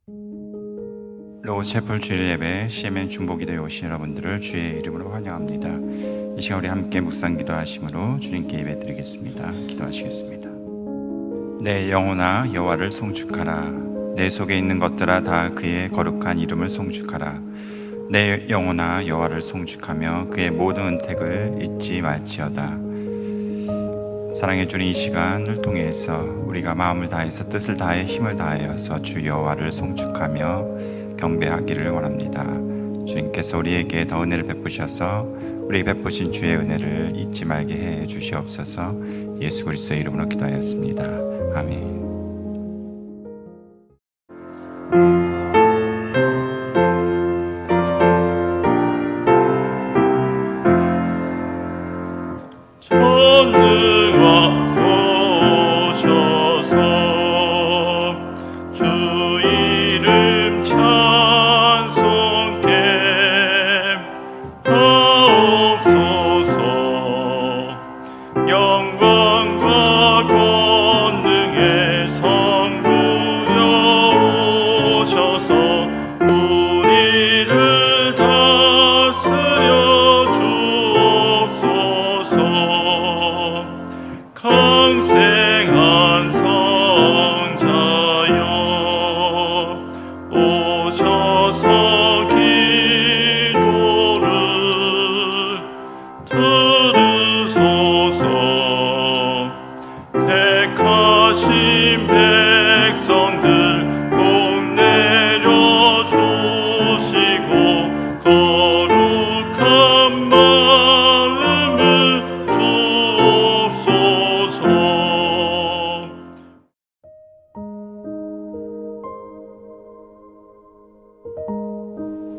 로고셰플 주일 예배 CMN 중보기도에 오신 여러분들을 주의 이름으로 환영합니다. 이 시간 우리 함께 묵상 기도하심으로 주님께 예배 드리겠습니다. 기도하시겠습니다. 내 영혼아 여호와를 송축하라. 내 속에 있는 것들아 다 그의 거룩한 이름을 송축하라. 내 영혼아 여호와를 송축하며 그의 모든 은택을 잊지 말지어다. 사랑해 주는 이 시간을 통해서 우리가 마음을 다해서 뜻을 다해 힘을 다하여서 주 여호와를 송축하며 경배하기를 원합니다. 주님께서 우리에게 더 은혜를 베푸셔서 우리에게 베푸신 주의 은혜를 잊지 말게 해 주시옵소서. 예수 그리스도의 이름으로 기도하였습니다. 아멘.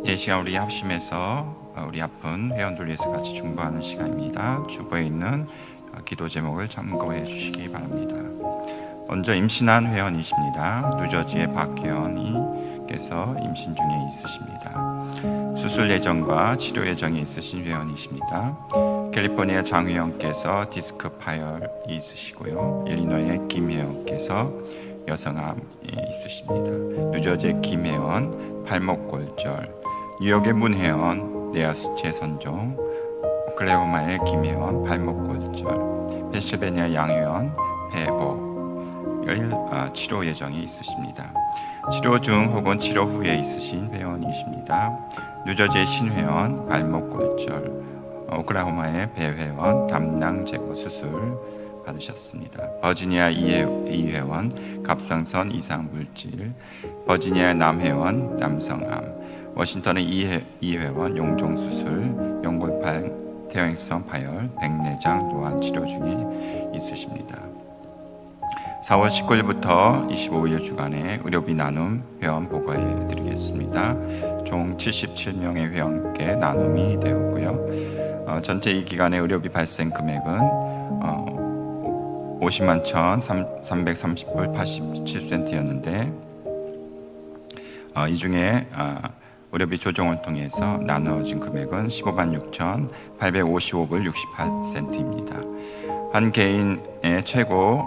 이 시간 우리 합심해서 우리 아픈 회원들 위해서 같이 중보하는 시간입니다. 주보에 있는 기도 제목을 참고해 주시기 바랍니다. 먼저 임신한 회원이십니다. 뉴저지의 박회원이께서 임신 중에 있으십니다. 수술 예정과 치료 예정이 있으신 회원이십니다. 캘리포니아 장회원께서 디스크 파열이 있으시고요. 일리노이의 김회원께서 여성암이 있으십니다. 뉴저지의 김회원 발목 골절, 뉴욕의 문혜원 내하수체 선종, 오클라호마의 김혜원 발목 골절, 펜실베니아 양혜원 폐호열 치료 예정이 있으십니다. 치료 중 혹은 치료 후에 있으신 회원이십니다. 뉴저지의 신회원 발목 골절, 오클라호마의 배회원 담낭 제거 수술 받으셨습니다. 버지니아 이회원 갑상선 이상 물질, 버지니아 남회원 남성암, 워싱턴의 이회원 용종 수술, 연골판 퇴행성 파열, 백내장 노안 치료 중에 있으십니다. 4월 19일부터 25일 주간에 의료비 나눔 회원 보고해 드리겠습니다. 총 77명의 회원께 나눔이 되었고요. 전체 이 기간의 의료비 발생 금액은 50만 1,330불 87센트였는데 이 중에 의료비 조정을 통해서 나누어진 금액은 15만 6,855불 68센트입니다. 한 개인의 최고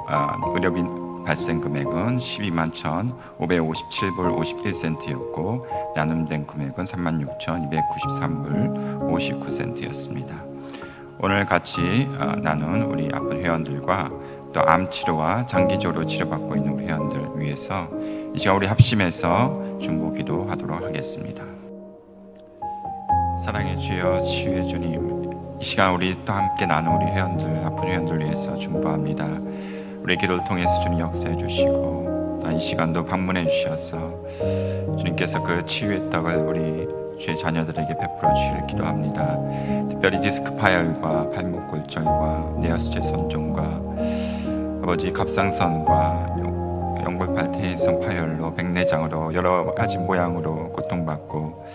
의료비 발생 금액은 12만 1,557불 51센트였고 나눔된 금액은 36,293불 59센트였습니다. 오늘 같이 나눈 우리 아픈 회원들과 또 암 치료와 장기적으로 치료받고 있는 우리 회원들 위해서 이 시간 우리 합심해서 중보 기도하도록 하겠습니다. 사랑의 주여 치유의 주님, 이 시간 우리 또 함께 나눈 우리 회원들, 아픈 회원들 위해서 중보합니다. 우리 기도를 통해서 주님 역사해 주시고 또 이 시간도 방문해 주셔서 주님께서 그 치유의 떡을 우리 주의 자녀들에게 베풀어 주시기를 기도합니다. 특별히 디스크 파열과 발목 골절과 내하수체 손종과 아버지 갑상선과 연골팔 퇴행성 파열로 백내장으로 여러 가지 모양으로 고통받고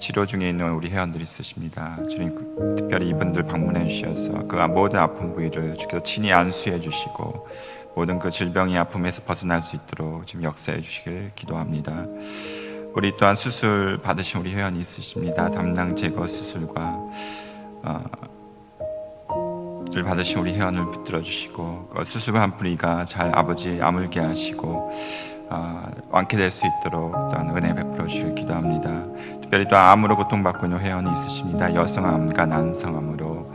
치료 중에 있는 우리 회원들이 있으십니다. 주님 특별히 이분들 방문해 주셔서 그 모든 아픈 부위를 주께서 친히 안수해 주시고 모든 그 질병의 아픔에서 벗어날 수 있도록 지금 역사해 주시길 기도합니다. 우리 또한 수술 받으신 우리 회원이 있으십니다. 담낭 제거 수술과 를 받으신 우리 회원을 붙들어 주시고 수술한 부위가 잘 아버지 아물게 하시고 완쾌 될 수 있도록 또한 은혜 베풀어 주시길 기도합니다. 특별히 또 암으로 고통받고 있는 회원이 있으십니다. 여성암과 난성암으로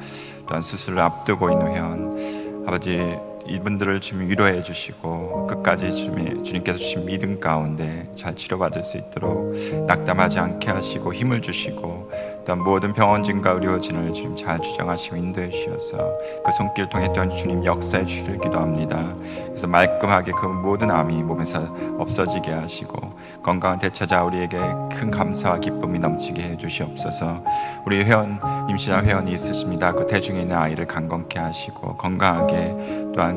또한 수술을 앞두고 있는 회원, 아버지 이분들을 주님 위로해 주시고 끝까지 주님께서 주신 믿음 가운데 잘 치료받을 수 있도록 낙담하지 않게 하시고 힘을 주시고, 또한 모든 병원진과 의료진을 주님 잘 주장하시고 인도해 주셔서 그 손길 통해 또한 주님 역사해 주시길 기도합니다. 그래서 말끔하게 그 모든 암이 몸에서 없어지게 하시고 건강을 되찾아 우리에게 큰 감사와 기쁨이 넘치게 해 주시옵소서. 우리 회원, 임신한 회원이 있으십니다. 그 대중에 있는 아이를 강건케 하시고 건강하게, 또한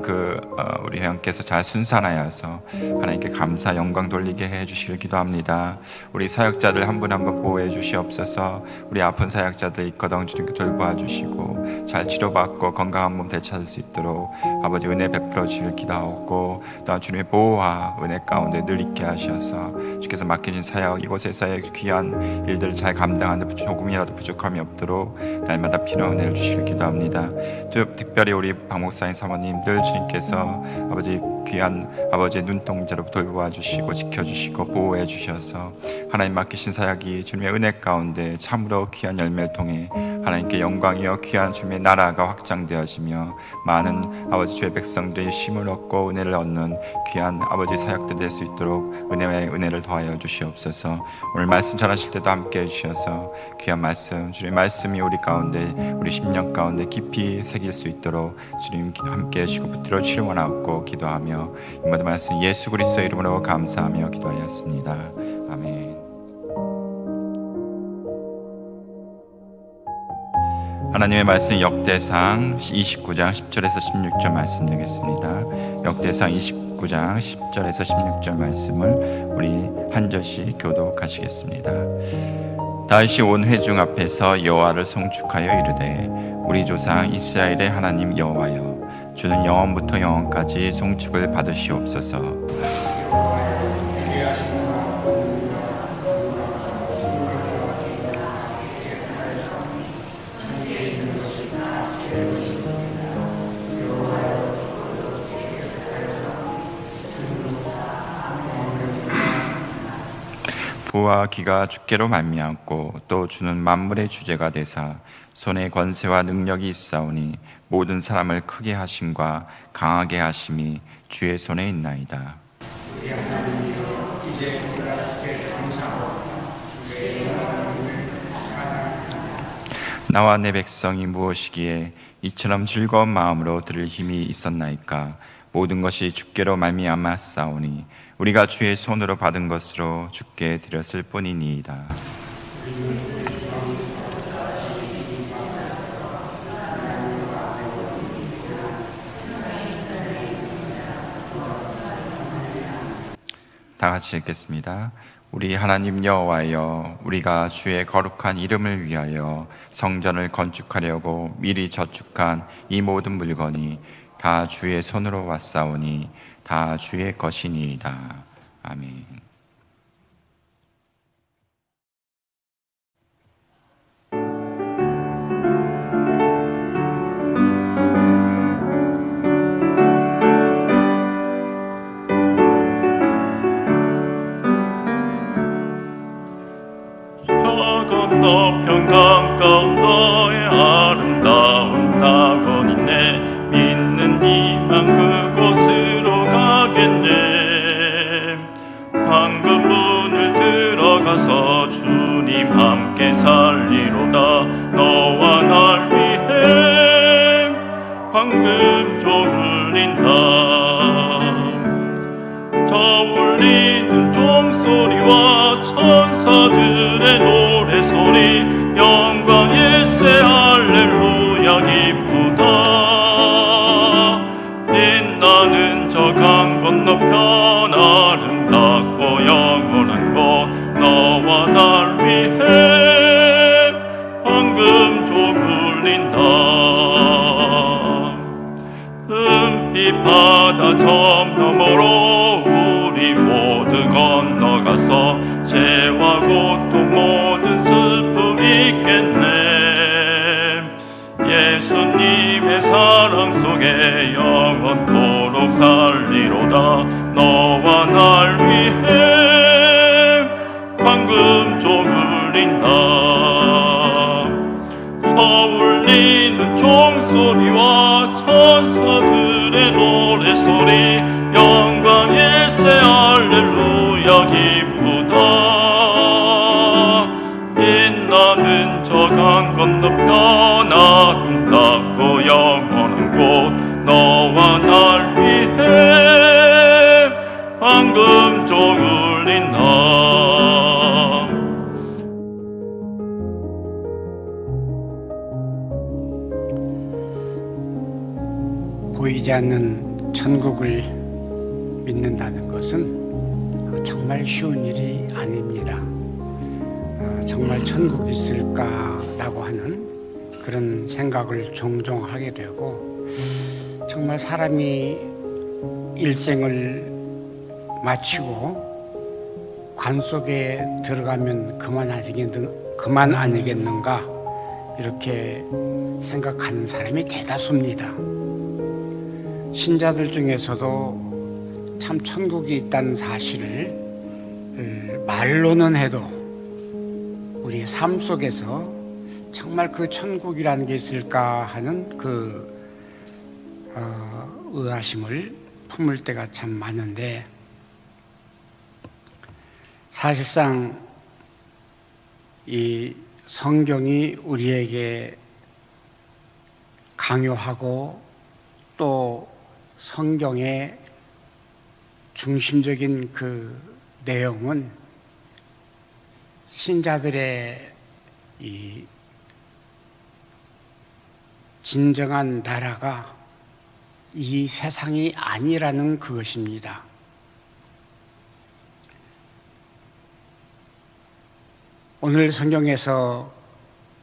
우리 회원께서 잘 순산하여서 하나님께 감사 영광 돌리게 해 주시길 기도합니다. 우리 사역자들 한 분 한 분 보호해 주시옵소서. 우리 아픈 사역자들 있거든 주님께 돌보아 주시고 잘 치료받고 건강한 몸 되찾을 수 있도록 아버지 은혜 베풀어 주시길 기도하고, 또한 주님의 보호와 은혜 가운데 늘 있게 하셔서 주께서 맡기신 사역, 이곳에서의 귀한 일들을 잘 감당하는 데 조금이라도 부족함이 없도록 날마다 필요한 은혜를 주시길 기도합니다. 또 특별히 우리 박 목사님 사모님 늘 주님께서 아버지 귀한 아버지의 눈동자로 돌보아 주시고 지켜주시고 보호해 주셔서 하나님 맡기신 사역이 주님의 은혜 가운데 참으로 귀한 열매를 통해 하나님께 영광이여 귀한 주님의 나라가 확장되어지며 많은 아버지 주의 백성들이 쉼을 얻고 은혜를 얻는 귀한 아버지 사역들 될 수 있도록 은혜와 은혜를 더하여 주시옵소서. 오늘 말씀 전하실 때도 함께 해주셔서 귀한 말씀, 주님의 말씀이 우리 가운데 우리 심령 가운데 깊이 새길 수 있도록 주님 함께 해주시고 붙들어 주시길 원하옵고 기도하며 이 모든 말씀 예수 그리스도의 이름으로 감사하며 기도하였습니다. 아멘. 하나님의 말씀 역대상 29장 10절에서 16절 말씀 되겠습니다. 역대상 29장 10절에서 16절 말씀을 우리 한 절씩 교독하시겠습니다. 다윗이 온 회중 앞에서 여호와를 송축하여 이르되 우리 조상 이스라엘의 하나님 여호와여, 주는 영원부터 영원까지 송축을 받으시옵소서. 부와 귀가 주께로 말미암고 또 주는 만물의 주제가 되사 손에 권세와 능력이 있사오니 모든 사람을 크게 하심과 강하게 하심이 주의 손에 있나이다. 나와 내 백성이 무엇이기에 이처럼 즐거운 마음으로 들을 힘이 있었나이까. 모든 것이 주께로 말미암았사오니 우리가 주의 손으로 받은 것으로 주께 드렸을 뿐이니이다. 다 같이 읽겠습니다. 우리 하나님 여호와여, 우리가 주의 거룩한 이름을 위하여 성전을 건축하려고 미리 저축한 이 모든 물건이 다 주의 손으로 왔사오니 다 주의 것이니이다. 아멘. 건너편 강가운 너의 아름다운 낙원이 네 믿는 이만 그곳으로 가겠네. 황금 문을 들어가서 주님 함께 살리로다. 너와 날 위해 황금조 울린다. 저 울리는 종소리와 천사들의 노래소리, 영광 예세 할렐루야 기쁘다. 빛나는 저 강 건너편 아름답고 영원한 곳, 너와 날 위해 황금조 울린다. 은빛 바다 저 너머로 우리 모두 건너가서 죄와 고통 모든 슬픔 있겠네. 예수님의 사랑 속에 영원토록 살리로다. 너와 날 위해 기쁘다. 빛나는 저 강 건너편 아름답고 영원한 곳 너와 날 위해 방금종 울린다. 보이지 않는 천국을 믿는다는 것은 정말 쉬운 일이 아닙니다. 정말 천국이 있을까라고 하는 그런 생각을 종종 하게 되고, 정말 사람이 일생을 마치고 관 속에 들어가면 그만 아니겠는가 이렇게 생각하는 사람이 대다수입니다. 신자들 중에서도 참 천국이 있다는 사실을 말로는 해도 우리의 삶 속에서 정말 그 천국이라는 게 있을까 하는 그 의아심을 품을 때가 참 많은데, 사실상 이 성경이 우리에게 강요하고 또 성경의 중심적인 그 내용은 신자들의 이 진정한 나라가 이 세상이 아니라는 그것입니다. 오늘 성경에서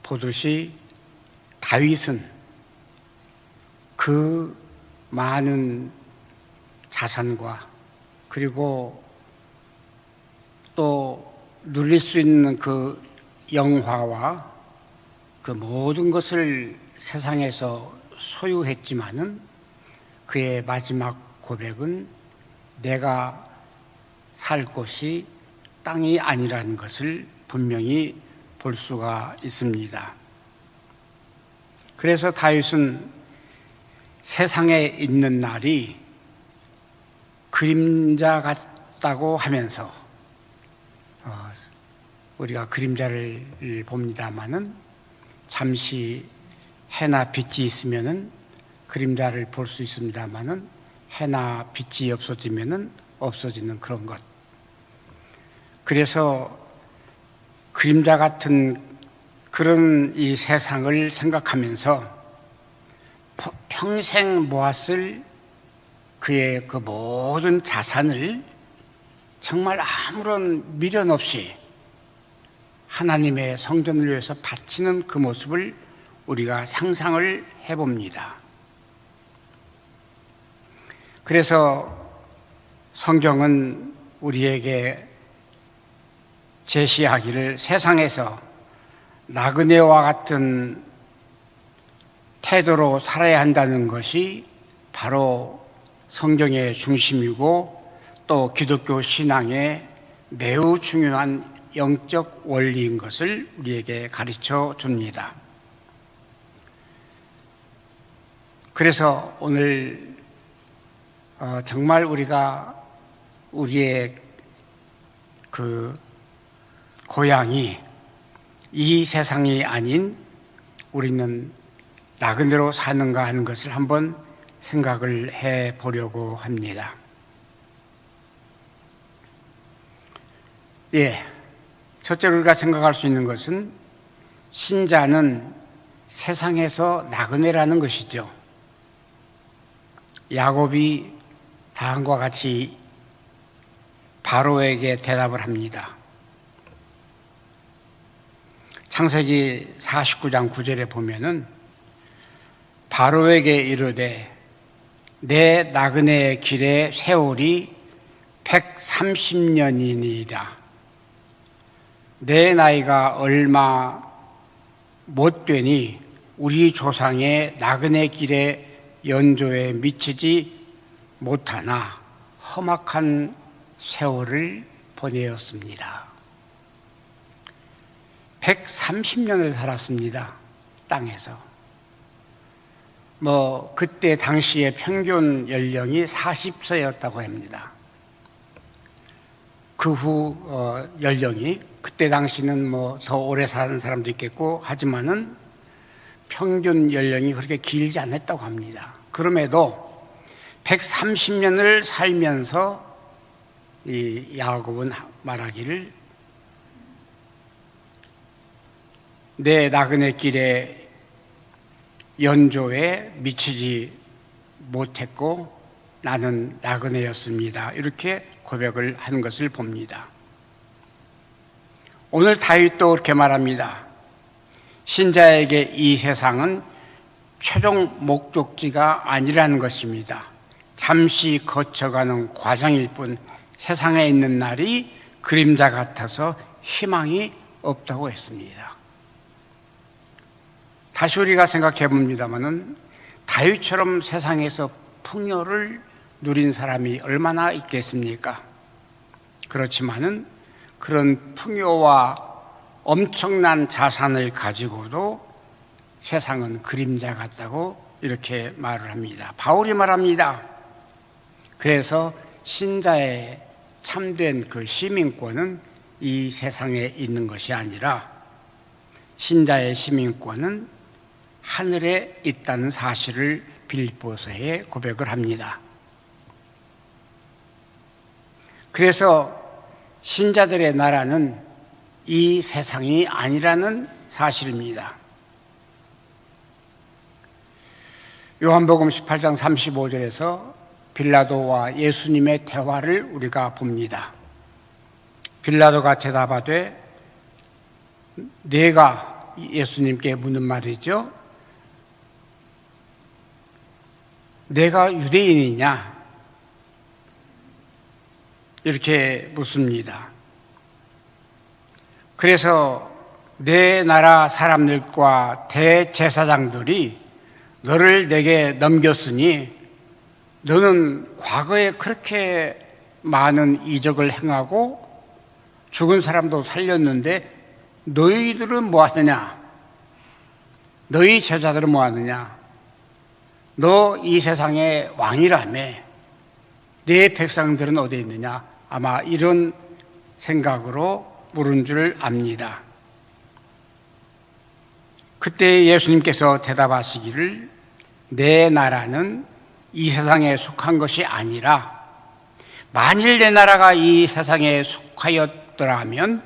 보듯이 다윗은 그 많은 자산과 그리고 또 누릴 수 있는 그 영화와 그 모든 것을 세상에서 소유했지만은 그의 마지막 고백은 내가 살 곳이 땅이 아니라는 것을 분명히 볼 수가 있습니다. 그래서 다윗은 세상에 있는 날이 그림자 같다고 하면서, 우리가 그림자를 봅니다마는 잠시 해나 빛이 있으면은 그림자를 볼 수 있습니다마는 해나 빛이 없어지면은 없어지는 그런 것. 그래서 그림자 같은 그런 이 세상을 생각하면서 평생 모았을 그의 그 모든 자산을 정말 아무런 미련 없이 하나님의 성전을 위해서 바치는 그 모습을 우리가 상상을 해봅니다. 그래서 성경은 우리에게 제시하기를 세상에서 나그네와 같은 태도로 살아야 한다는 것이 바로 성경의 중심이고 또 기독교 신앙의 매우 중요한 영적 원리인 것을 우리에게 가르쳐 줍니다. 그래서 오늘 정말 우리가 우리의 그 고향이 이 세상이 아닌 우리는 나그네로 사는가 하는 것을 한번 생각을 해 보려고 합니다. 첫째로 우리가 생각할 수 있는 것은 신자는 세상에서 나그네라는 것이죠. 야곱이 다음과 같이 바로에게 대답을 합니다. 창세기 49장 9절에 보면은 바로에게 이르되 내 나그네의 길의 세월이 130년이니이다. 내 나이가 얼마 못 되니 우리 조상의 나그네 길의 연조에 미치지 못하나 험악한 세월을 보내었습니다. 130년을 살았습니다. 땅에서. 그때 당시의 평균 연령이 40세였다고 합니다. 그 후 연령이 그때 당시는 뭐 더 오래 사는 사람도 있겠고 하지만은 평균 연령이 그렇게 길지 않았다고 합니다. 그럼에도 130년을 살면서 이 야고보는 말하기를 내 나그네 길에 연조에 미치지 못했고 나는 나그네였습니다. 이렇게 고백을 한 것을 봅니다. 오늘 다윗도 그렇게 말합니다. 신자에게 이 세상은 최종 목적지가 아니라는 것입니다. 잠시 거쳐가는 과정일 뿐 세상에 있는 날이 그림자 같아서 희망이 없다고 했습니다. 다시 우리가 생각해 봅니다마는 다윗처럼 세상에서 풍요를 누린 사람이 얼마나 있겠습니까? 그렇지만은 그런 풍요와 엄청난 자산을 가지고도 세상은 그림자 같다고 이렇게 말을 합니다. 바울이 말합니다. 그래서 신자의 참된 그 시민권은 이 세상에 있는 것이 아니라 신자의 시민권은 하늘에 있다는 사실을 빌립보서에 고백을 합니다. 그래서 신자들의 나라는 이 세상이 아니라는 사실입니다. 요한복음 18장 35절에서 빌라도와 예수님의 대화를 우리가 봅니다. 빌라도가 대답하되 내가 예수님께 묻는 말이죠. 내가 유대인이냐? 이렇게 묻습니다. 그래서 내 나라 사람들과 대제사장들이 너를 내게 넘겼으니 너는 과거에 그렇게 많은 이적을 행하고 죽은 사람도 살렸는데 너희들은 뭐 하느냐? 너희 제자들은 뭐 하느냐? 너 이 세상의 왕이라며 내 백성들은 어디 있느냐? 아마 이런 생각으로 물은 줄 압니다. 그때 예수님께서 대답하시기를 내 나라는 이 세상에 속한 것이 아니라 만일 내 나라가 이 세상에 속하였더라면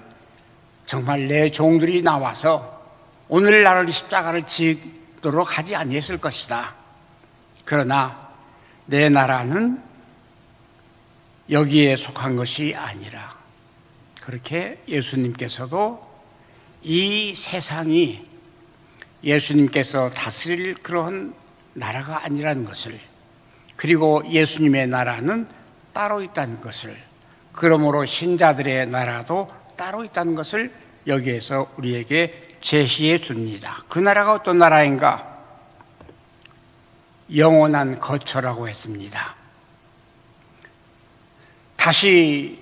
정말 내 종들이 나와서 오늘 나를 십자가를 지도록 하지 아니했을 것이다. 그러나 내 나라는 여기에 속한 것이 아니라 그렇게 예수님께서도 이 세상이 예수님께서 다스릴 그런 나라가 아니라는 것을, 그리고 예수님의 나라는 따로 있다는 것을, 그러므로 신자들의 나라도 따로 있다는 것을 여기에서 우리에게 제시해 줍니다. 그 나라가 어떤 나라인가? 영원한 거처라고 했습니다. 다시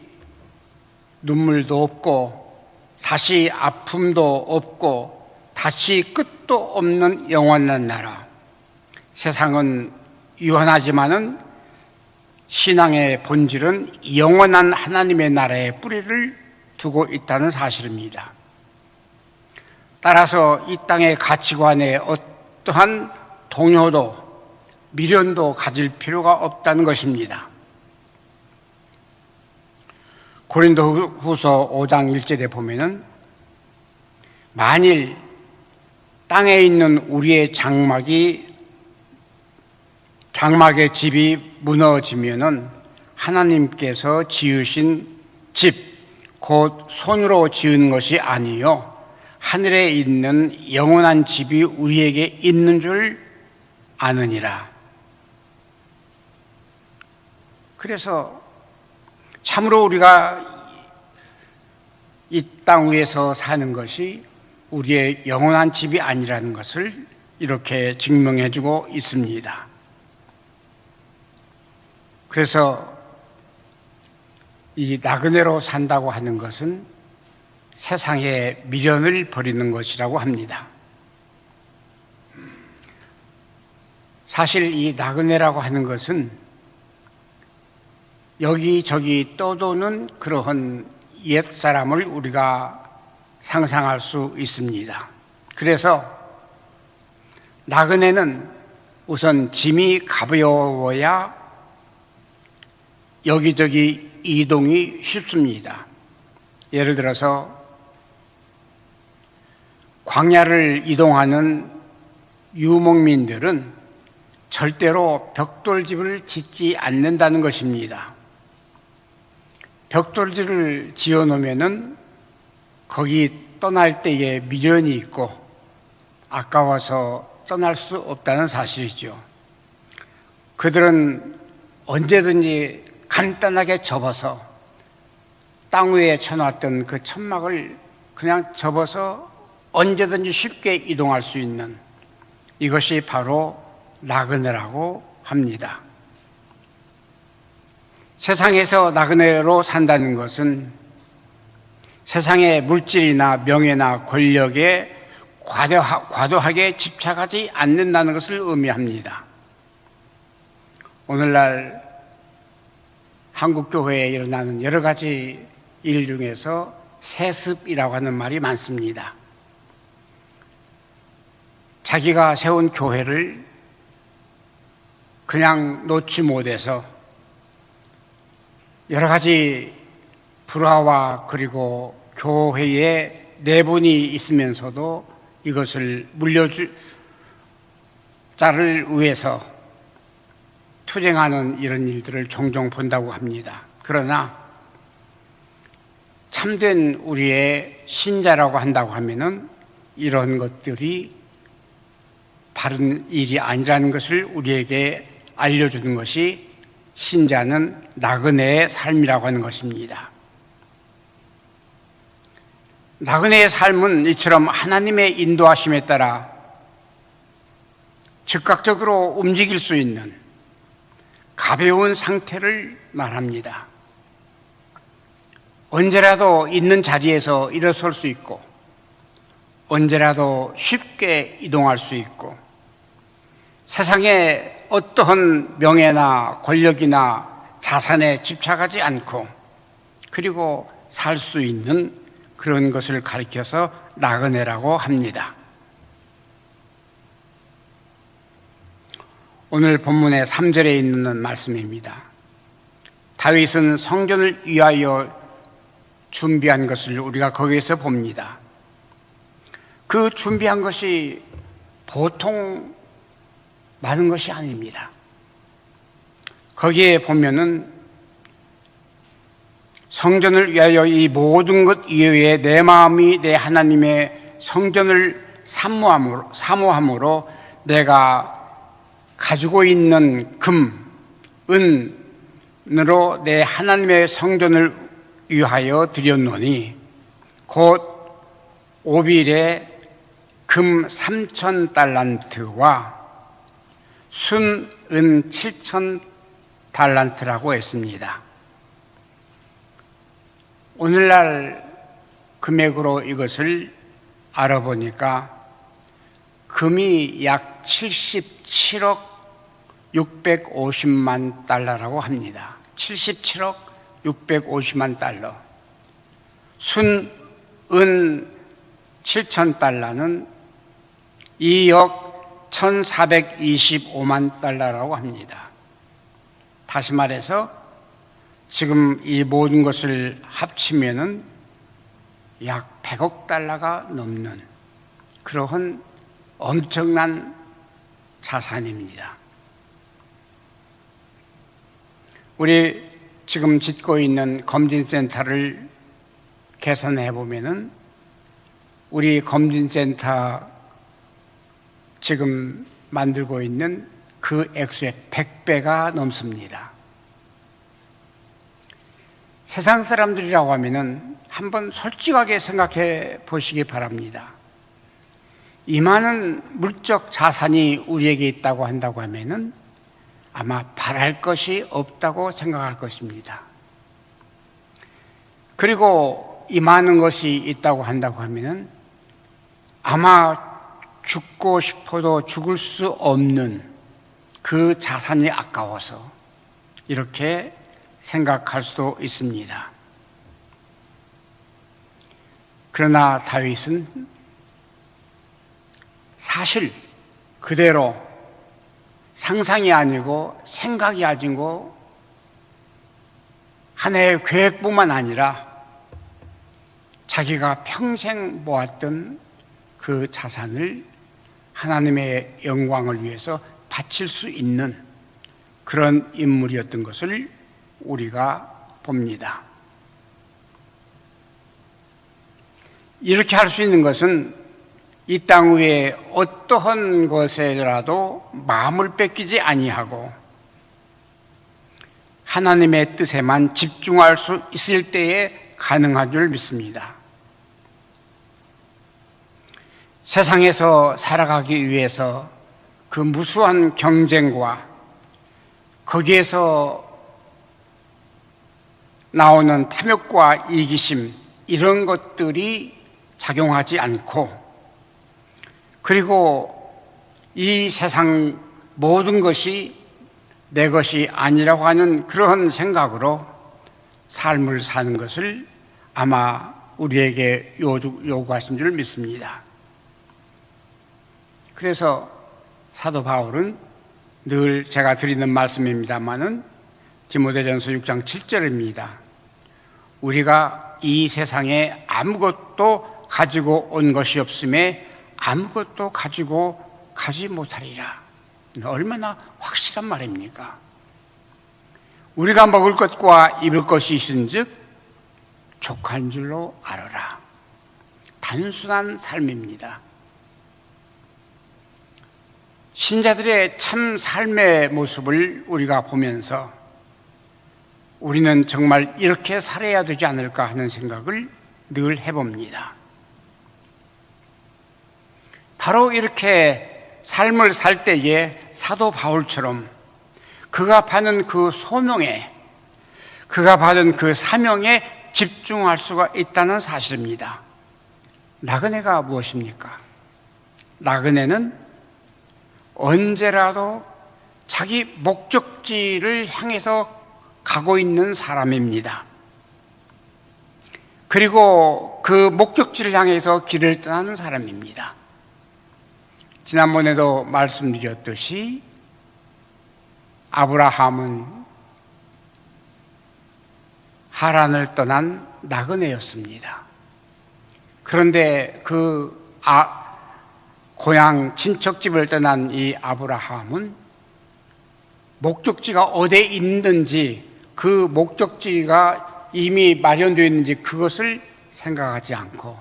눈물도 없고 다시 아픔도 없고 다시 끝도 없는 영원한 나라. 세상은 유한하지만은 신앙의 본질은 영원한 하나님의 나라의 뿌리를 두고 있다는 사실입니다. 따라서 이 땅의 가치관에 어떠한 동요도 미련도 가질 필요가 없다는 것입니다. 고린도후서 5장 1절에 보면은 만일 땅에 있는 우리의 장막의 집이 무너지면은 하나님께서 지으신 집, 곧 손으로 지은 것이 아니요 하늘에 있는 영원한 집이 우리에게 있는 줄 아느니라. 그래서 참으로 우리가 이 땅 위에서 사는 것이 우리의 영원한 집이 아니라는 것을 이렇게 증명해 주고 있습니다. 그래서 이 나그네로 산다고 하는 것은 세상에 미련을 버리는 것이라고 합니다. 사실 이 나그네라고 하는 것은 여기저기 떠도는 그러한 옛사람을 우리가 상상할 수 있습니다. 그래서 나그네는 우선 짐이 가벼워야 여기저기 이동이 쉽습니다. 예를 들어서 광야를 이동하는 유목민들은 절대로 벽돌집을 짓지 않는다는 것입니다. 벽돌집을 지어 놓으면은 거기 떠날 때에 미련이 있고 아까워서 떠날 수 없다는 사실이죠. 그들은 언제든지 간단하게 접어서 땅 위에 쳐놨던 그 천막을 그냥 접어서 언제든지 쉽게 이동할 수 있는, 이것이 바로 나그네라고 합니다. 세상에서 나그네로 산다는 것은 세상의 물질이나 명예나 권력에 과도하게 집착하지 않는다는 것을 의미합니다. 오늘날 한국교회에 일어나는 여러 가지 일 중에서 세습이라고 하는 말이 많습니다. 자기가 세운 교회를 그냥 놓지 못해서 여러 가지 불화와 그리고 교회에 내분이 있으면서도 이것을 자를 위해서 투쟁하는 이런 일들을 종종 본다고 합니다. 그러나 참된 우리의 신자라고 한다고 하면은 이런 것들이 바른 일이 아니라는 것을 우리에게 알려주는 것이 신자는 나그네의 삶이라고 하는 것입니다. 나그네의 삶은 이처럼 하나님의 인도하심에 따라 즉각적으로 움직일 수 있는 가벼운 상태를 말합니다. 언제라도 있는 자리에서 일어설 수 있고 언제라도 쉽게 이동할 수 있고 세상에 어떠한 명예나 권력이나 자산에 집착하지 않고 그리고 살 수 있는 그런 것을 가리켜서 나그네라고 합니다. 오늘 본문의 3절에 있는 말씀입니다. 다윗은 성전을 위하여 준비한 것을 우리가 거기에서 봅니다. 그 준비한 것이 보통 많은 것이 아닙니다. 거기에 보면은 성전을 위하여 이 모든 것 이외에 내 마음이 내 하나님의 성전을 사모함으로 내가 가지고 있는 금, 은으로 내 하나님의 성전을 위하여 드렸노니 곧 오빌에 금 3,000달란트와 순, 은 7,000달란트라고 했습니다. 오늘날 금액으로 이것을 알아보니까 금이 약 77억 650만 달러라고 합니다. 77억 650만 달러. 순, 은 7,000달러는 2억 1,425만 달러라고 합니다. 다시 말해서 지금 이 모든 것을 합치면은 약 100억 달러가 넘는 그러한 엄청난 자산입니다. 우리 지금 짓고 있는 검진센터를 개선해 보면은 우리 검진센터 지금 만들고 있는 그 액수의 100배가 넘습니다. 세상 사람들이라고 하면은 한번 솔직하게 생각해 보시기 바랍니다. 이 많은 물적 자산이 우리에게 있다고 한다고 하면은 아마 바랄 것이 없다고 생각할 것입니다. 그리고 이 많은 것이 있다고 한다고 하면은 아마 죽고 싶어도 죽을 수 없는 그 자산이 아까워서 이렇게 생각할 수도 있습니다. 그러나 다윗은 사실 그대로 상상이 아니고 생각이 아니고 하나의 계획뿐만 아니라 자기가 평생 모았던 그 자산을 하나님의 영광을 위해서 바칠 수 있는 그런 인물이었던 것을 우리가 봅니다. 이렇게 할 수 있는 것은 이 땅 위에 어떠한 것에라도 마음을 뺏기지 아니하고 하나님의 뜻에만 집중할 수 있을 때에 가능한 줄 믿습니다. 세상에서 살아가기 위해서 그 무수한 경쟁과 거기에서 나오는 탐욕과 이기심, 이런 것들이 작용하지 않고, 그리고 이 세상 모든 것이 내 것이 아니라고 하는 그런 생각으로 삶을 사는 것을 아마 우리에게 요구하신 줄 믿습니다. 그래서 사도 바울은 늘 제가 드리는 말씀입니다마는 디모데전서 6장 7절입니다. 우리가 이 세상에 아무것도 가지고 온 것이 없음에 아무것도 가지고 가지 못하리라. 얼마나 확실한 말입니까? 우리가 먹을 것과 입을 것이 있은즉 족한 줄로 알아라. 단순한 삶입니다. 신자들의 참 삶의 모습을 우리가 보면서 우리는 정말 이렇게 살아야 되지 않을까 하는 생각을 늘 해봅니다. 바로 이렇게 삶을 살 때에 사도 바울처럼 그가 받은 그 소명에, 그가 받은 그 사명에 집중할 수가 있다는 사실입니다. 나그네가 무엇입니까? 나그네는 언제라도 자기 목적지를 향해서 가고 있는 사람입니다. 그리고 그 목적지를 향해서 길을 떠나는 사람입니다. 지난번에도 말씀드렸듯이 아브라함은 하란을 떠난 나그네였습니다. 그런데 그 고향 친척집을 떠난 이 아브라함은 목적지가 어디에 있는지, 그 목적지가 이미 마련되어 있는지 그것을 생각하지 않고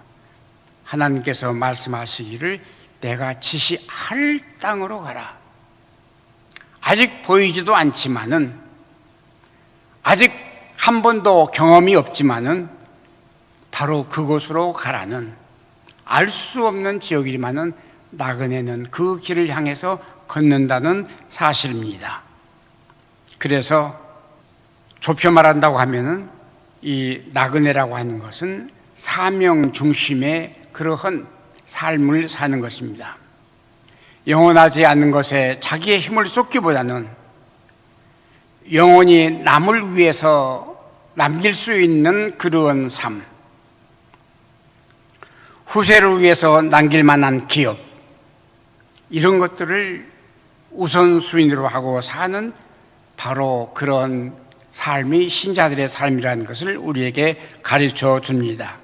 하나님께서 말씀하시기를 내가 지시할 땅으로 가라. 아직 보이지도 않지만은, 아직 한 번도 경험이 없지만은 바로 그곳으로 가라는, 알 수 없는 지역이지만은 나그네는 그 길을 향해서 걷는다는 사실입니다. 그래서 좁혀 말한다고 하면은 이 나그네라고 하는 것은 사명 중심의 그러한 삶을 사는 것입니다. 영원하지 않는 것에 자기의 힘을 쏟기보다는 영원히 남을 위해서 남길 수 있는 그러한 삶, 후세를 위해서 남길 만한 기업, 이런 것들을 우선순위로 하고 사는 바로 그런 삶이 신자들의 삶이라는 것을 우리에게 가르쳐 줍니다.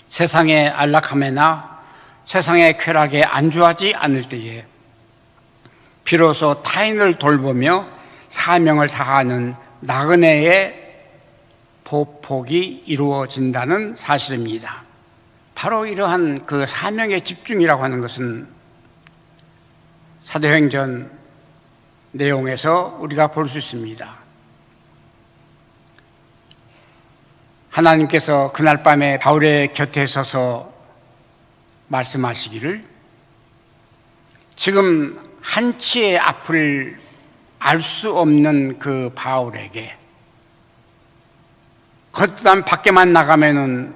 세상의 안락함에나 세상의 쾌락에 안주하지 않을 때에 비로소 타인을 돌보며 사명을 다하는 나그네의 보폭이 이루어진다는 사실입니다. 바로 이러한 그 사명의 집중이라고 하는 것은 사도행전 내용에서 우리가 볼 수 있습니다. 하나님께서 그날 밤에 바울의 곁에 서서 말씀하시기를 지금 한치의 앞을 알 수 없는 그 바울에게 겉단 밖에만 나가면은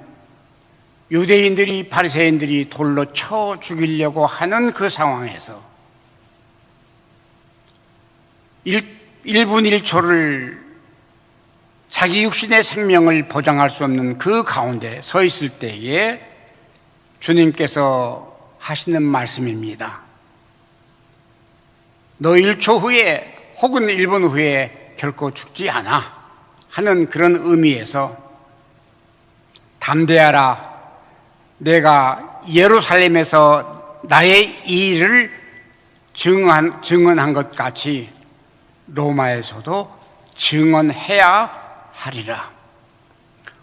유대인들이 바리새인들이 돌로 쳐 죽이려고 하는 그 상황에서 1분 1초를 자기 육신의 생명을 보장할 수 없는 그 가운데 서 있을 때에 주님께서 하시는 말씀입니다. 너 1초 후에 혹은 1분 후에 결코 죽지 않아 하는 그런 의미에서 담대하라. 내가 예루살렘에서 나의 이 일을 증언한 것 같이 로마에서도 증언해야 하리라.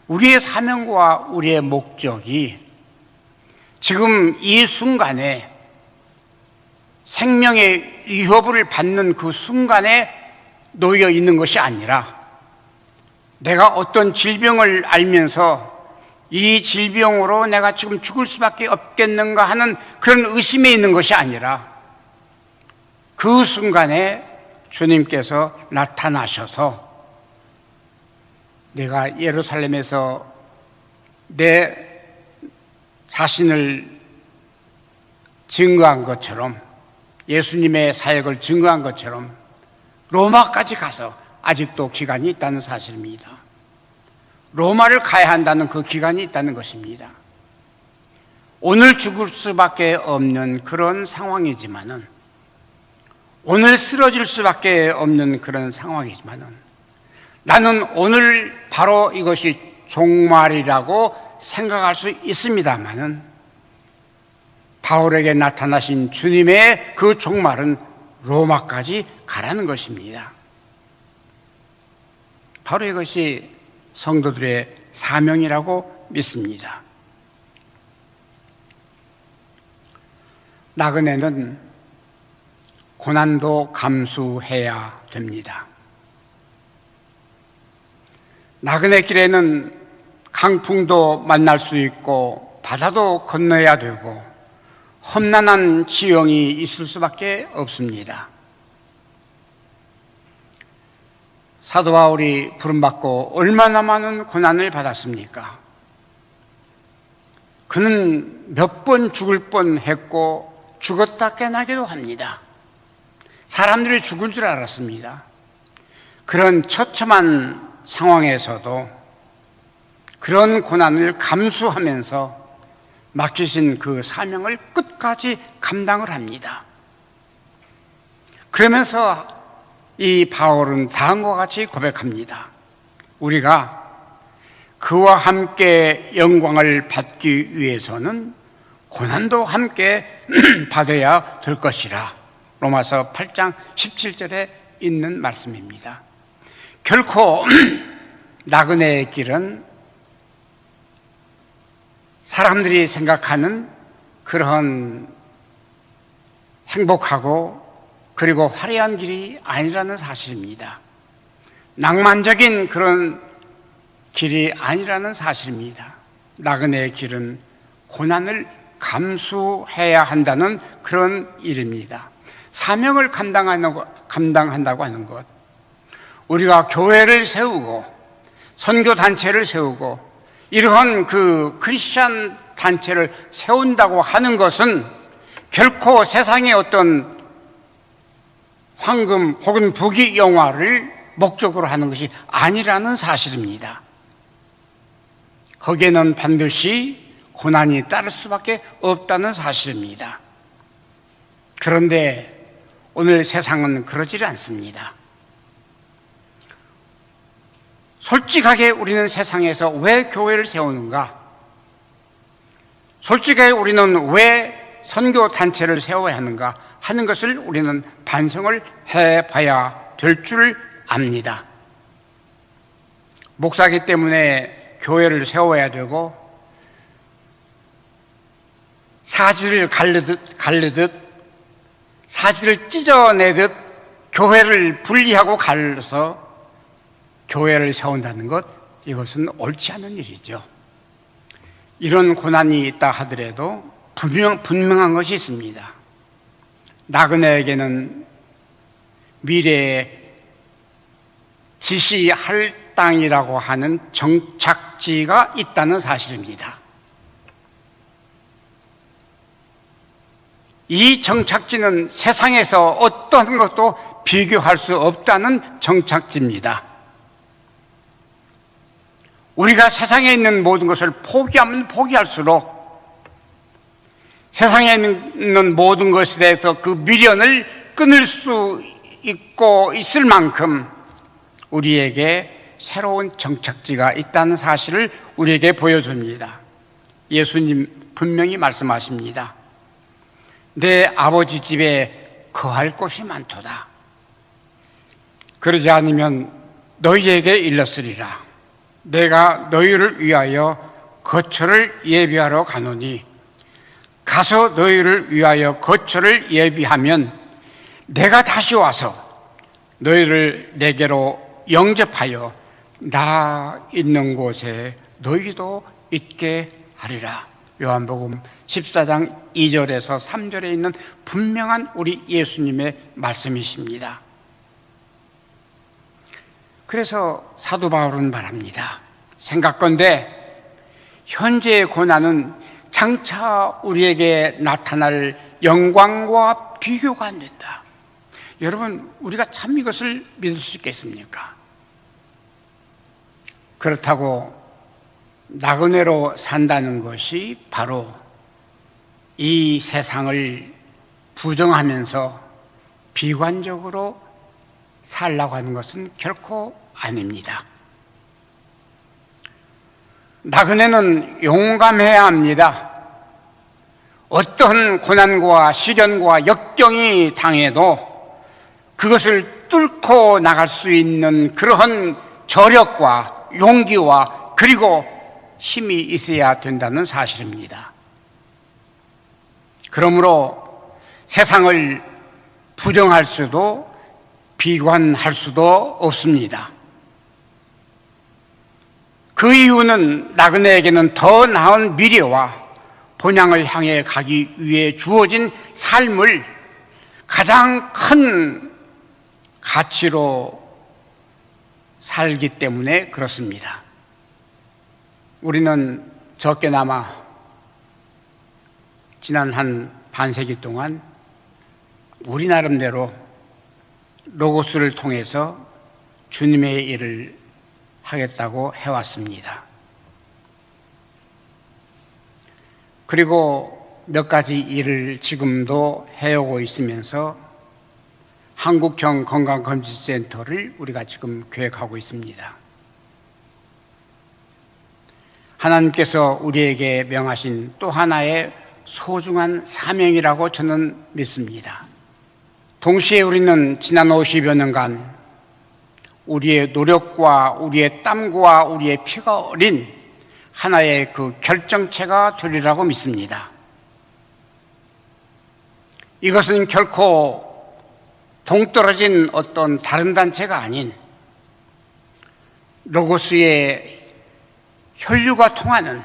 우리의 사명과 우리의 목적이 지금 이 순간에 생명의 위협을 받는 그 순간에 놓여 있는 것이 아니라 내가 어떤 질병을 알면서 이 질병으로 내가 지금 죽을 수밖에 없겠는가 하는 그런 의심에 있는 것이 아니라 그 순간에 주님께서 나타나셔서 내가 예루살렘에서 내 자신을 증거한 것처럼 예수님의 사역을 증거한 것처럼 로마까지 가서 아직도 기간이 있다는 사실입니다. 로마를 가야 한다는 그 기간이 있다는 것입니다. 오늘 죽을 수밖에 없는 그런 상황이지만은 오늘 쓰러질 수밖에 없는 그런 상황이지만은 나는 오늘 바로 이것이 종말이라고 생각할 수 있습니다만은 바울에게 나타나신 주님의 그 종말은 로마까지 가라는 것입니다. 바로 이것이 성도들의 사명이라고 믿습니다. 나그네는 고난도 감수해야 됩니다. 나그네 길에는 강풍도 만날 수 있고 바다도 건너야 되고 험난한 지형이 있을 수밖에 없습니다. 사도 바울이 부름받고 얼마나 많은 고난을 받았습니까? 그는 몇 번 죽을 뻔했고 죽었다 깨나기도 합니다. 사람들이 죽을 줄 알았습니다. 그런 처참한 상황에서도 그런 고난을 감수하면서 맡기신 그 사명을 끝까지 감당을 합니다. 그러면서 이 바울은 다음과 같이 고백합니다. 우리가 그와 함께 영광을 받기 위해서는 고난도 함께 받아야 될 것이라. 로마서 8장 17절에 있는 말씀입니다. 결코 나그네의 길은 사람들이 생각하는 그런 행복하고 그리고 화려한 길이 아니라는 사실입니다. 낭만적인 그런 길이 아니라는 사실입니다. 나그네의 길은 고난을 감수해야 한다는 그런 일입니다. 사명을 감당한다고 하는 것, 우리가 교회를 세우고 선교단체를 세우고 이러한 그 크리스찬 단체를 세운다고 하는 것은 결코 세상의 어떤 황금 혹은 부귀 영화를 목적으로 하는 것이 아니라는 사실입니다. 거기에는 반드시 고난이 따를 수밖에 없다는 사실입니다. 그런데 오늘 세상은 그러지 않습니다. 솔직하게 우리는 세상에서 왜 교회를 세우는가? 솔직하게 우리는 왜 선교단체를 세워야 하는가 하는 것을 우리는 반성을 해봐야 될 줄 압니다. 목사기 때문에 교회를 세워야 되고 사지를 갈르듯 사지를 찢어내듯 교회를 분리하고 갈라서 교회를 세운다는 것, 이것은 옳지 않은 일이죠. 이런 고난이 있다 하더라도 분명한 것이 있습니다. 나그네에게는 미래에 지시할 땅이라고 하는 정착지가 있다는 사실입니다. 이 정착지는 세상에서 어떤 것도 비교할 수 없다는 정착지입니다. 우리가 세상에 있는 모든 것을 포기하면 포기할수록 세상에 있는 모든 것에 대해서 그 미련을 끊을 수 있고 있을 만큼 우리에게 새로운 정착지가 있다는 사실을 우리에게 보여줍니다. 예수님 분명히 말씀하십니다. 내 아버지 집에 거할 곳이 많도다. 그러지 않으면 너희에게 일렀으리라. 내가 너희를 위하여 거처를 예비하러 가노니 가서 너희를 위하여 거처를 예비하면 내가 다시 와서 너희를 내게로 영접하여 나 있는 곳에 너희도 있게 하리라. 요한복음 14장 2절에서 3절에 있는 분명한 우리 예수님의 말씀이십니다. 그래서 사도 바울은 말합니다. 생각건대 현재의 고난은 장차 우리에게 나타날 영광과 비교가 안 된다. 여러분, 우리가 참 이것을 믿을 수 있겠습니까? 그렇다고 나그네로 산다는 것이 바로 이 세상을 부정하면서 비관적으로 살라고 하는 것은 결코 아닙니다. 나그네는 용감해야 합니다. 어떤 고난과 시련과 역경이 당해도 그것을 뚫고 나갈 수 있는 그러한 저력과 용기와 그리고 힘이 있어야 된다는 사실입니다. 그러므로 세상을 부정할 수도 비관할 수도 없습니다. 그 이유는 나그네에게는 더 나은 미래와 본향을 향해 가기 위해 주어진 삶을 가장 큰 가치로 살기 때문에 그렇습니다. 우리는 적게나마 지난 한 반세기 동안 우리 나름대로 로고스를 통해서 주님의 일을 하겠다고 해왔습니다. 그리고 몇 가지 일을 지금도 해오고 있으면서 한국형 건강검진센터를 우리가 지금 계획하고 있습니다. 하나님께서 우리에게 명하신 또 하나의 소중한 사명이라고 저는 믿습니다. 동시에 우리는 지난 50여 년간 우리의 노력과 우리의 땀과 우리의 피가 어린 하나의 그 결정체가 되리라고 믿습니다. 이것은 결코 동떨어진 어떤 다른 단체가 아닌 로고스의 혈류가 통하는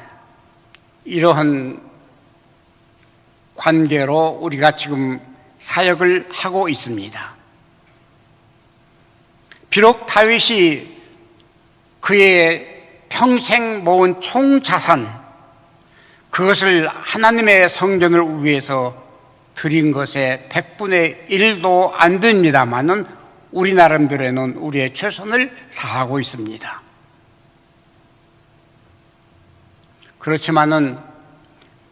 이러한 관계로 우리가 지금 사역을 하고 있습니다. 비록 다윗이 그의 평생 모은 총자산, 그것을 하나님의 성전을 위해서 드린 것에 100분의 1도 안 됩니다만은 우리 나름대로는 우리의 최선을 다하고 있습니다. 그렇지만은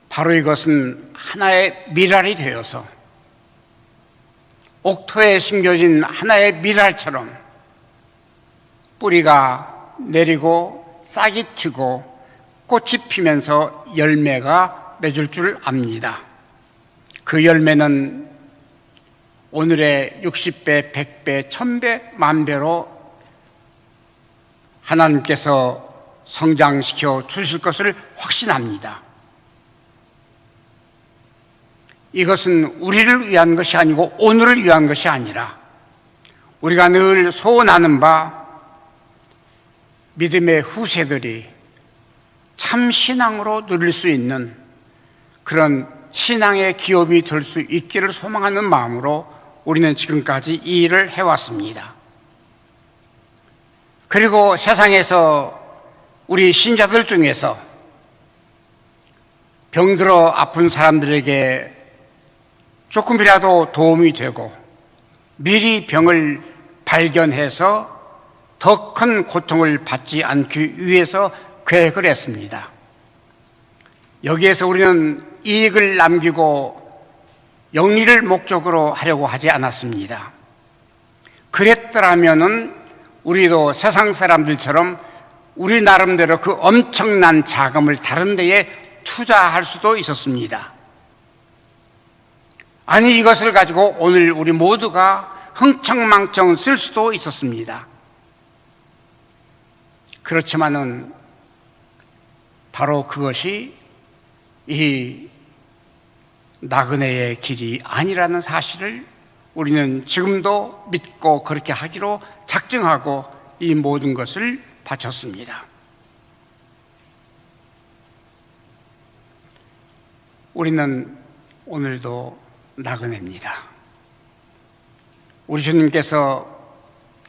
바로 이것은 하나의 미랄이 되어서 옥토에 심겨진 하나의 미랄처럼 뿌리가 내리고 싹이 트고 꽃이 피면서 열매가 맺을 줄 압니다. 그 열매는 오늘의 60배, 100배, 1000배, 만배로 하나님께서 성장시켜 주실 것을 확신합니다. 이것은 우리를 위한 것이 아니고 오늘을 위한 것이 아니라 우리가 늘 소원하는 바 믿음의 후세들이 참 신앙으로 누릴 수 있는 그런 신앙의 기업이 될 수 있기를 소망하는 마음으로 우리는 지금까지 이 일을 해왔습니다. 그리고 세상에서 우리 신자들 중에서 병들어 아픈 사람들에게 조금이라도 도움이 되고 미리 병을 발견해서 더 큰 고통을 받지 않기 위해서 계획을 했습니다. 여기에서 우리는 이익을 남기고 영리를 목적으로 하려고 하지 않았습니다. 그랬더라면은 우리도 세상 사람들처럼 우리 나름대로 그 엄청난 자금을 다른 데에 투자할 수도 있었습니다. 아니, 이것을 가지고 오늘 우리 모두가 흥청망청 쓸 수도 있었습니다. 그렇지만은 바로 그것이 이 나그네의 길이 아니라는 사실을 우리는 지금도 믿고 그렇게 하기로 작정하고 이 모든 것을 바쳤습니다. 우리는 오늘도 나그네입니다. 우리 주님께서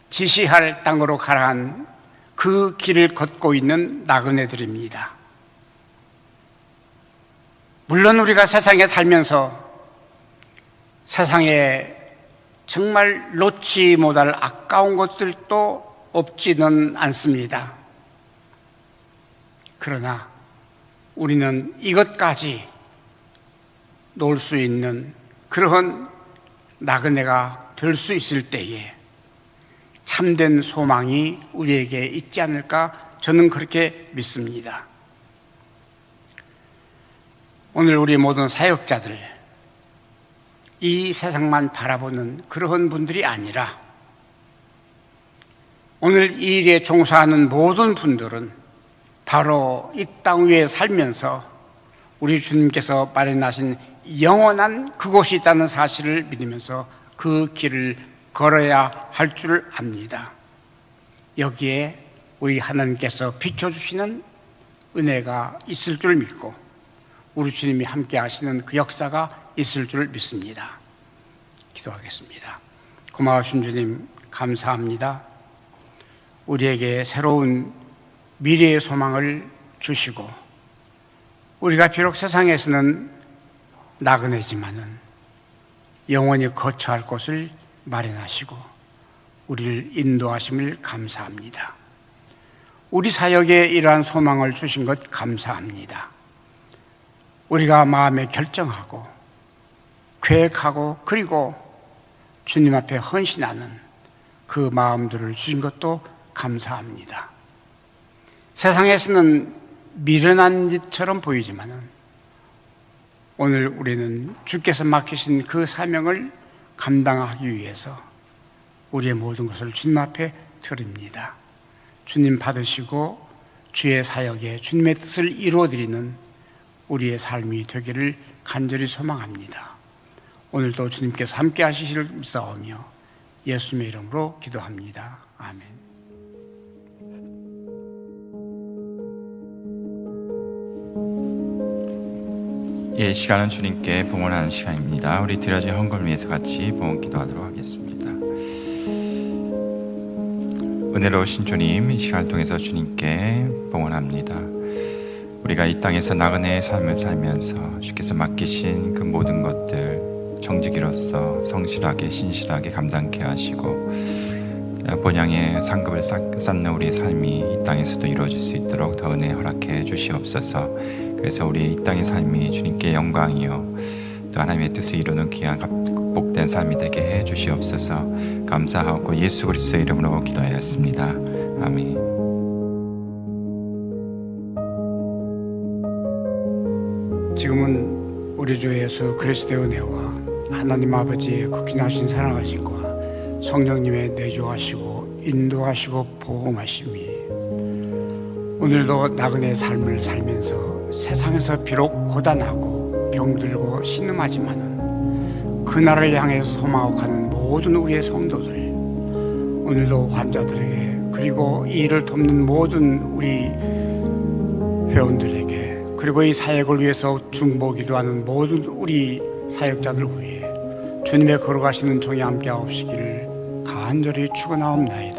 지시할 땅으로 가라한 그 길을 걷고 있는 나그네들입니다. 물론 우리가 세상에 살면서 세상에 정말 놓지 못할 아까운 것들도 없지는 않습니다. 그러나 우리는 이것까지 놓을 수 있는 그러한 나그네가 될 수 있을 때에 참된 소망이 우리에게 있지 않을까, 저는 그렇게 믿습니다. 오늘 우리 모든 사역자들, 이 세상만 바라보는 그러한 분들이 아니라 오늘 이 일에 종사하는 모든 분들은 바로 이 땅 위에 살면서 우리 주님께서 마련하신 영원한 그곳이 있다는 사실을 믿으면서 그 길을 걸어야 할 줄 압니다. 여기에 우리 하나님께서 비춰주시는 은혜가 있을 줄 믿고 우리 주님이 함께 하시는 그 역사가 있을 줄 믿습니다. 기도하겠습니다. 고마우신 주님, 감사합니다. 우리에게 새로운 미래의 소망을 주시고 우리가 비록 세상에서는 나그네지만은 영원히 거처할 곳을 마련하시고 우리를 인도하심을 감사합니다. 우리 사역에 이러한 소망을 주신 것 감사합니다. 우리가 마음에 결정하고 계획하고 그리고 주님 앞에 헌신하는 그 마음들을 주신 것도 감사합니다. 세상에서는 미련한 짓처럼 보이지만은 오늘 우리는 주께서 맡기신 그 사명을 감당하기 위해서 우리의 모든 것을 주님 앞에 드립니다. 주님 받으시고 주의 사역에 주님의 뜻을 이루어드리는 우리의 삶이 되기를 간절히 소망합니다. 오늘도 주님께서 함께 하시기를 믿사오며 예수님의 이름으로 기도합니다. 아멘. 이 시간은 주님께 봉헌하는 시간입니다. 우리 드려진 헌금을 위해서 같이 봉헌 기도하도록 하겠습니다. 은혜로우신 주님, 이 시간을 통해서 주님께 봉헌합니다. 우리가 이 땅에서 나그네의 삶을 살면서 주께서 맡기신 그 모든 것들 정직이로서 성실하게 신실하게 감당케 하시고 본향의 상급을 쌓는 우리의 삶이 이 땅에서도 이루어질 수 있도록 더 은혜 허락해 주시옵소서. 그래서 우리의 이 땅의 삶이 주님께 영광이요 또 하나님의 뜻을 이루는 귀한 복된 삶이 되게 해 주시옵소서. 감사하고 예수 그리스도의 이름으로 기도하였습니다. 아멘. 지금은 우리 주 예수 그리스도의 은혜와 하나님 아버지의 극진하신 사랑하심과 성령님의 내주하시고 인도하시고 보호하심이 오늘도 나그네의 삶을 살면서 세상에서 비록 고단하고 병들고 신음하지만은 그날을 향해서 소망하고 가는 모든 우리의 성도들, 오늘도 환자들에게 그리고 이 일을 돕는 모든 우리 회원들에게 그리고 이 사역을 위해서 중보기도 하는 모든 우리 사역자들 위해 주님의 걸어가시는 종이 함께 하옵시기를 간절히 축원하옵나이다.